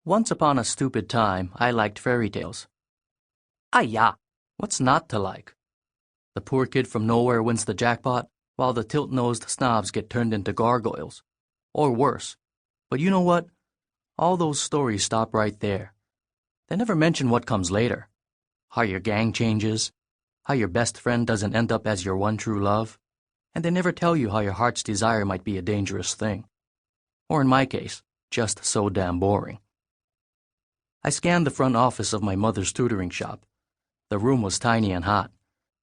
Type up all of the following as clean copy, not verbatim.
Once upon a stupid time, I liked fairy tales. Ah, yeah, what's not to like? The poor kid from nowhere wins the jackpot, while the tilt-nosed snobs get turned into gargoyles. Or worse. But you know what? All those stories stop right there. They never mention what comes later. How your gang changes, how your best friend doesn't end up as your one true love, and they never tell you how your heart's desire might be a dangerous thing. Or in my case, just so damn boring. I scanned the front office of my mother's tutoring shop. The room was tiny and hot.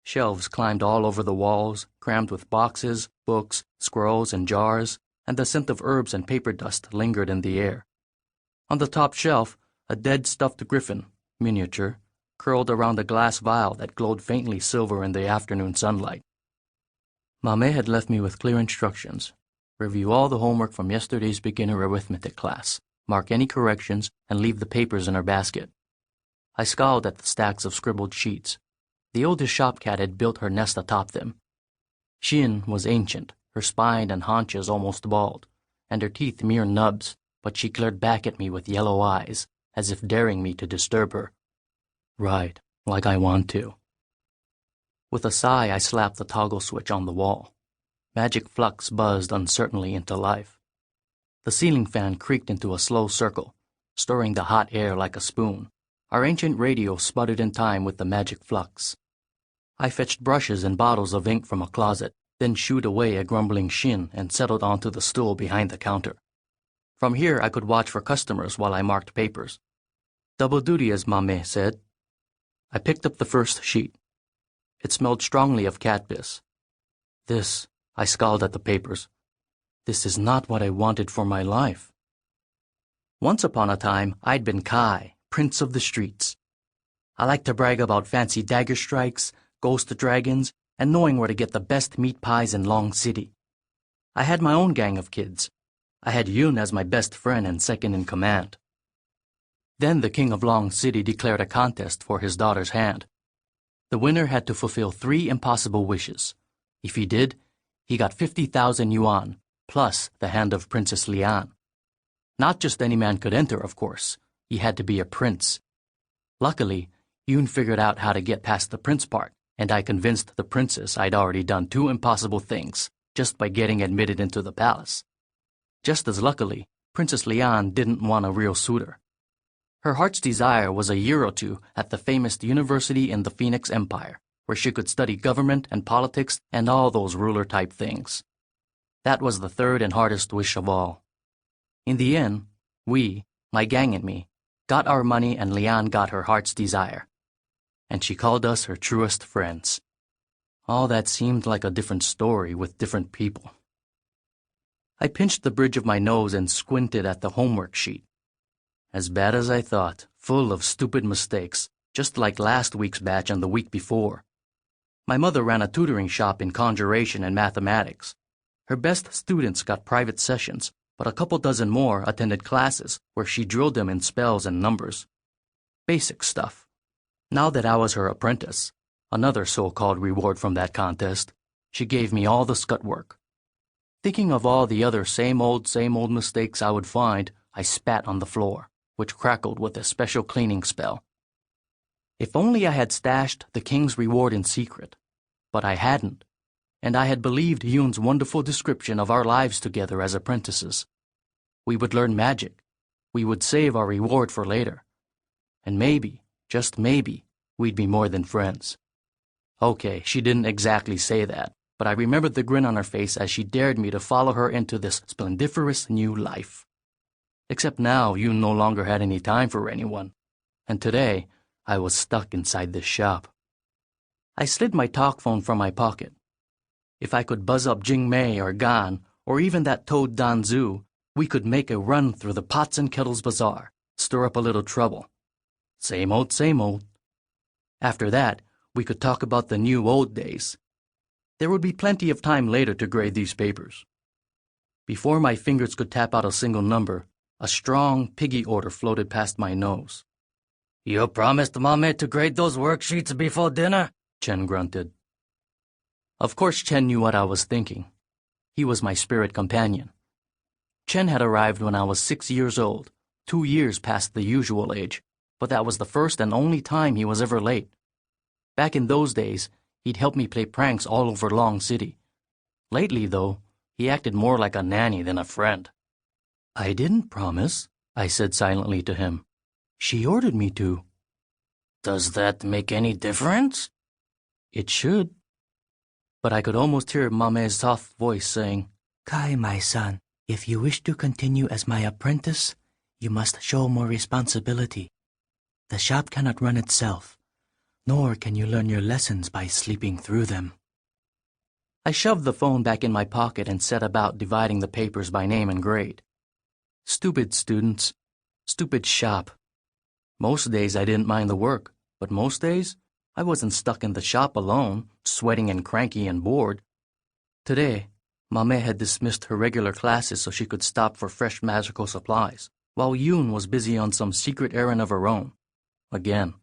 Shelves climbed all over the walls, crammed with boxes, books, scrolls, and jars, and the scent of herbs and paper dust lingered in the air. On the top shelf, a dead stuffed griffin, miniature, curled around a glass vial that glowed faintly silver in the afternoon sunlight. Mame had left me with clear instructions. Review all the homework from yesterday's beginner arithmetic class, mark any corrections, and leave the papers in her basket. I scowled at the stacks of scribbled sheets. The oldest shop cat had built her nest atop them. Shin was ancient, her spine and haunches almost bald, and her teeth mere nubs, but she glared back at me with yellow eyes, as if daring me to disturb her. Right, like I want to. With a sigh, I slapped the toggle switch on the wall. Magic flux buzzed uncertainly into life. The ceiling fan creaked into a slow circle, stirring the hot air like a spoon. Our ancient radio sputtered in time with the magic flux. I fetched brushes and bottles of ink from a closet, then shooed away a grumbling Shin and settled onto the stool behind the counter. From here I could watch for customers while I marked papers. Double duty, as Mame said. I picked up the first sheet. It smelled strongly of cat piss. I scowled at the papers. This is not what I wanted for my life. Once upon a time, I'd been Kai, Prince of the Streets. I liked to brag about fancy dagger strikes, ghost dragons, and knowing where to get the best meat pies in Lóng City. I had my own gang of kids. I had Yun as my best friend and second in command. Then the king of Lóng City declared a contest for his daughter's hand. The winner had to fulfill 3 impossible wishes. If he did, he got 50,000 yuan, plus the hand of Princess Lian. Not just any man could enter, of course. He had to be a prince. Luckily, Yun figured out how to get past the prince part, and I convinced the princess I'd already done 2 impossible things just by getting admitted into the palace. Just as luckily, Princess Lian didn't want a real suitor. Her heart's desire was a year or 2 at the famous university in the Phoenix Empire, where she could study government and politics and all those ruler-type things. That was the 3rd and hardest wish of all. In the end, we, my gang and me, got our money and Lian got her heart's desire. And she called us her truest friends. All that seemed like a different story with different people. I pinched the bridge of my nose and squinted at the homework sheet. As bad as I thought, full of stupid mistakes, just like last week's batch and the week before. My mother ran a tutoring shop in conjuration and mathematics. Her best students got private sessions, but a couple dozen more attended classes where she drilled them in spells and numbers. Basic stuff. Now that I was her apprentice, another so-called reward from that contest, she gave me all the scut work. Thinking of all the other same old mistakes I would find, I spat on the floor, which crackled with a special cleaning spell. If only I had stashed the king's reward in secret. But I hadn't, and I had believed Yun's wonderful description of our lives together as apprentices. We would learn magic. We would save our reward for later. And maybe, just maybe, we'd be more than friends. Okay, she didn't exactly say that, but I remembered the grin on her face as she dared me to follow her into this splendiferous new life. Except now Yun no longer had any time for anyone, and today I was stuck inside this shop. I slid my talk phone from my pocket. If I could buzz up Jing Mei or Gan, or even that toad Dan Zhu, we could make a run through the pots and kettles bazaar, stir up a little trouble. Same old, same old. After that, we could talk about the new old days. There would be plenty of time later to grade these papers. Before my fingers could tap out a single number, a strong piggy order floated past my nose. "You promised Mame to grade those worksheets before dinner?" Chen grunted. Of course Chen knew what I was thinking. He was my spirit companion. Chen had arrived when I was 6 years old, 2 years past the usual age, but that was the first and only time he was ever late. Back in those days, he'd help me play pranks all over Lóng City. Lately, though, he acted more like a nanny than a friend. I didn't promise, I said silently to him. She ordered me to. Does that make any difference? It should. But I could almost hear Mame's soft voice saying, Kai, my son, if you wish to continue as my apprentice, you must show more responsibility. The shop cannot run itself, nor can you learn your lessons by sleeping through them. I shoved the phone back in my pocket and set about dividing the papers by name and grade. Stupid students. Stupid shop. Most days I didn't mind the work, but most days I wasn't stuck in the shop alone, sweating and cranky and bored. Today, Mame had dismissed her regular classes so she could stop for fresh magical supplies, while Yoon was busy on some secret errand of her own. Again.